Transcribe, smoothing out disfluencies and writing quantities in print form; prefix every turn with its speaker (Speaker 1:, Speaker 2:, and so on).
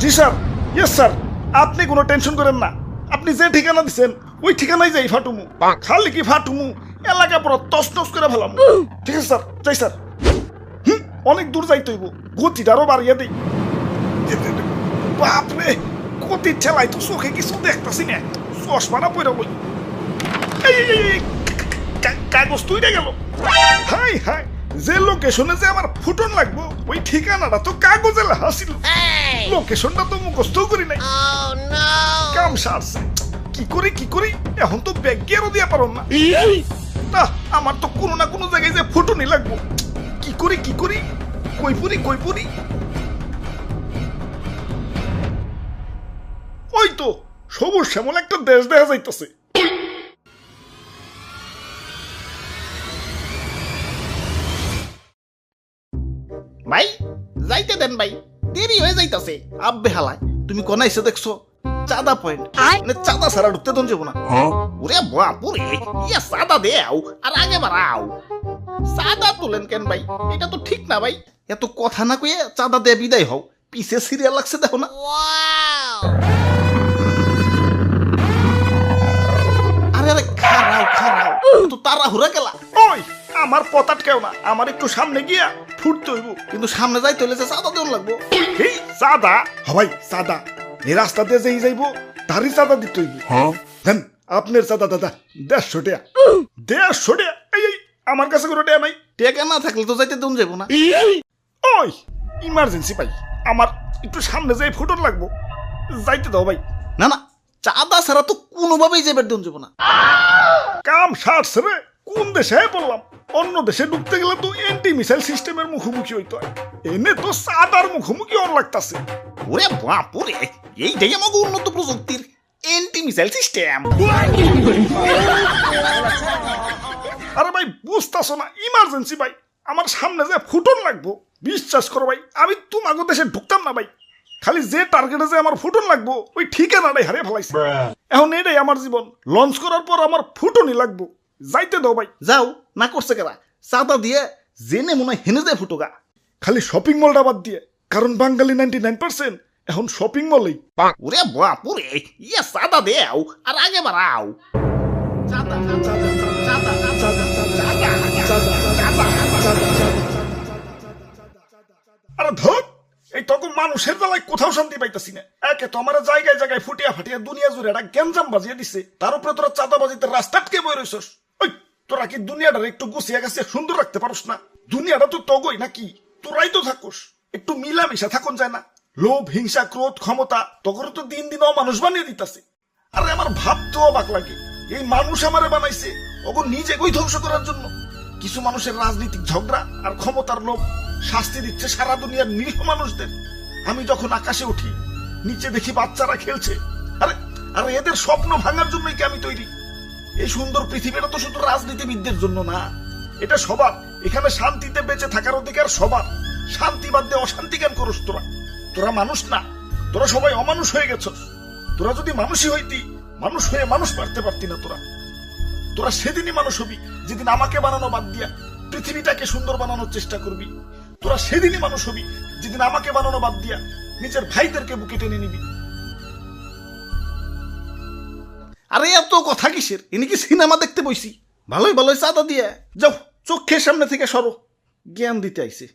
Speaker 1: জি sir, yes sir, আপনি কোনো tension করেন না। আপনি যে ঠিকানা দিচ্ছেন ওই ঠিকানায় যাই ফাটুমু। খালি কি ফাটুমু, এলাকা পুরো তছনছ করে ফেলাম। ঠিক আছে স্যার, যাই স্যার। অনেক দূর যাইতে হইব, গতিটা আরো বাড়িয়ে দিই। বাপরে, গতি ঠেলাই তো চোখে কিছু দেখতেছি না, চশমাটা পরে বই। কাগজ তুইটা গেল। হাই হাই, যে লোকেশনে যে আমার ফুটন লাগবো ওই ঠিকানাটা তো কাগজে লেখা ছিল, লোকেশনটা তো মুখস্থ করি নাই। কাম সারছে, কি করি এখন তো ব্যাগ গিয়ারও দিয়া পারো না। আমার তো কোনো না কোনো জায়গায় যে ফুটনই লাগবো। কি করি কই পুরি। ওই তো সবুজ শ্যামল একটা দেশ দেখা যাইতেছে।
Speaker 2: ভাই যাইতে দেন ভাই, দেরি হয়ে যাইতাছে। আব্বে হালায়, তুমি কোন এসে দেখছো? চাঁদা পয়েন্ট, মানে চাঁদা ছাড়া ঢুকতে দন যাবো না। ওরে বাপুরে, ইয়া চাঁদা দেও আর আগে বাড়াও। চাঁদা তুলেন কেন ভাই? এটা তো ঠিক না ভাই। এত কথা না কইয়ে চাঁদা দিয়ে বিদায় হও, পিছে সিরিয়াল লাগছে দেখো না। আরে আরে খারাও, তো তাড়াহুড়া গেলা।
Speaker 1: ওই আমার পতাট কেউ না, আমার একটু সামনে গিয়া ফুটতে হইব।
Speaker 2: কিন্তু সামনে যাইতে হলে যে চাঁদা দেওয়া লাগবো।
Speaker 1: এই চাঁদা হবাই চাঁদা, এই রাস্তা দিয়ে যেই যাইব তারই চাঁদা দিতে হইব। দেন আপনার চাঁদা দাদা 150 টাকা। 150 টাকা? এই আমার কাছে কোনো টাকা নাই।
Speaker 2: টেকা না থাকলে তো যাইতে দেন যাবো না।
Speaker 1: ওই ইমার্জেন্সি ভাই, আমার একটু সামনে যাই ফুটন লাগবো, যাইতে দাও ভাই।
Speaker 2: না না, চাঁদা ছাড়া তো কোনোভাবেই যাবার দেন যাবো না।
Speaker 1: কাম সারছে রে, কোন দেশে বললাম? অন্য দেশে ঢুকতে গেলে তো এন্টি মিসাইল সিস্টেমের মুখোমুখি হইতে হয়, এনে তো চাঁদার মুখোমুখি অন লাগতাছে।
Speaker 2: ওরে বাপুরে, এইটাই আমাকে উন্নত প্রযুক্তির এন্টি মিসাইল সিস্টেম।
Speaker 1: আরে ভাই বুঝতাছো না, ইমার্জেন্সি ভাই, আমার সামনে যে ফুটন লাগবো। বিশ্বাস করো ভাই, আমি তোমাকে দেশে ঢুকতাম না ভাই। খালি যে টার্গেটে যে আমার ফুটন লাগবো ওই ঠিকানাটাই হারিয়ে ফেলাইছে। এখন এটাই আমার জীবন, লঞ্চ করার পর আমার ফুটনই লাগবো, যাইতে দাও ভাই।
Speaker 2: যাও, না করছে কেরা? চাঁদা দিয়ে জেনে মনে হয় হেনে যায় ফুটোগা।
Speaker 1: খালি শপিং মলটা বাদ দিয়ে, কারণ বাঙালি 99% এখন শপিং মলেই।
Speaker 2: ওরে বাপুরে, ইয়া চাঁদা দেও আর আগে বাড়াও। চাঁদা
Speaker 1: আরে ধর, এই তখন মানুষের বেলায় কোথাও শান্তি পাইতাছি না। একে তো আমার জায়গায় জায়গায় ফুটিয়া ফাটিয়া দুনিয়া জুড়ে একটা গ্যাঞ্জাম বাজিয়ে দিছে, তার উপরে তোরা চাঁদা বাজিতে রাস্তা আটকে বই রইছস। ওই তোরা কি দুনিয়াটার একটু গুছিয়ে গেছে সুন্দর রাখতে পারস না? দুনিয়াটা তো তগই নাকি, তোরাই তো থাকোস, একটু মিলামিশা থাকুন যায় না? লোভ, হিংসা, ক্রোধ, ক্ষমতা তখন তো দিন দিন মানুষ বানিয়ে দিতেছে। আরে আমার ভাবতেও অবাক লাগে, এই মানুষ আমারে বানাইছে ওগো নিজে কই ধ্বংস করার জন্য। কিছু মানুষের রাজনৈতিক ঝগড়া আর ক্ষমতার লোভ শাস্তি দিচ্ছে সারা দুনিয়ার নিরীহ মানুষদের। আমি যখন আকাশে উঠি, নিচে দেখি বাচ্চারা খেলছে। আরে আরে এদের স্বপ্ন ভাঙার জন্যই কি আমি তৈরি? এই সুন্দর পৃথিবীটা তো শুধু রাজনীতিবিদদের জন্য না, এটা সবার। এখানে শান্তিতে বেঁচে থাকার অধিকার সবার। শান্তি বাদ দিয়ে অশান্তি কেন করস তোরা? তোরা মানুষ না, তোরা সবাই অমানুষ হয়ে গেছস। তোরা যদি মানুষই হইতি, মানুষ হয়ে মানুষ মারতে পারতি না। তোরা সেদিনই মানুষ হবি যেদিন আমাকে বানানো বাদ দিয়া পৃথিবীটাকে সুন্দর বানানোর চেষ্টা করবি। তোরা সেদিনই মানুষ হবি যেদিন আমাকে বানানো বাদ দিয়া নিজের ভাইদেরকে বুকে টেনে নিবি।
Speaker 2: আরে এত কথা কিসের? ইনি কি সিনেমা দেখতে বইছি? ভালোই চাঁদা দিয়ে যাও, চোখের সামনে থেকে সরো। জ্ঞান দিতে আইছে।